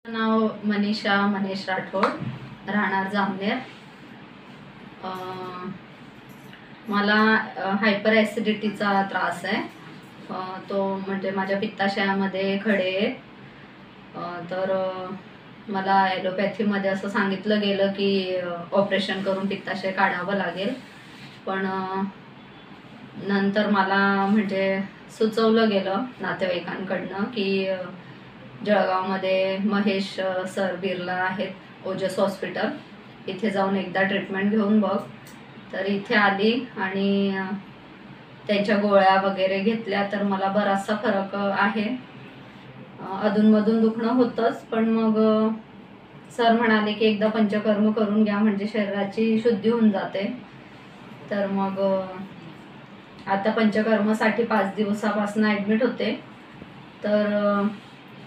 नाव मनीषा मनीष राठोड, राहणार जामनेर। मला हायपर ॲसिडिटीचा त्रास आहे। तो म्हणजे माझ्या पित्ताशयामध्ये खडे आहेत। तर मला ॲलोपॅथीमध्ये असं सांगितलं गेलं की ऑपरेशन करून पित्ताशय काढावं लागेल, पण नंतर मला म्हणजे सुचवलं गेलं नातेवाईकांकडनं की जळगावमध्ये महेश सर बिर्ला आहेत, ओजस हॉस्पिटल, इथे जाऊन एकदा ट्रीटमेंट घेऊन बघ। तर इथे आली आणि त्यांच्या गोळ्या वगैरे घेतल्या तर मला बराचसा फरक आहे। अधूनमधून दुखणं होतंच, पण मग सर म्हणाले की एकदा पंचकर्म करून घ्या म्हणजे शरीराची शुद्धी होऊन जाते। तर मग आता पंचकर्मासाठी 5 दिवसापासून ॲडमिट होते। तर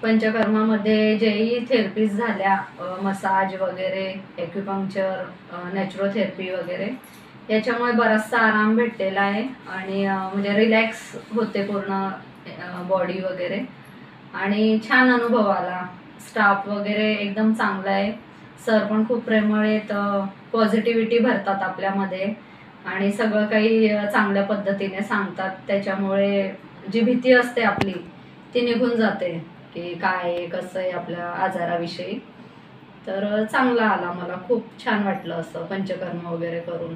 पंचकर्मामध्ये जेही थेरपीज झाल्या, मसाज वगैरे, ॲक्युपंक्चर, नॅचरोथेरपी वगैरे, याच्यामुळे बराचसा आराम भेटलेला आहे आणि म्हणजे रिलॅक्स होते पूर्ण बॉडी वगैरे, आणि छान अनुभव आला। स्टाफ वगैरे एकदम चांगला आहे, सर पण खूप प्रेमळ आहेत, पॉझिटिव्हिटी भरतात आपल्यामध्ये आणि सगळं काही चांगल्या पद्धतीने सांगतात। त्याच्यामुळे जी भीती असते आपली ती निघून जाते की काय कसं आहे आपल्या आजाराविषयी। तर चांगला आला, मला खूप छान वाटलं असं पंचकर्म वगैरे करून।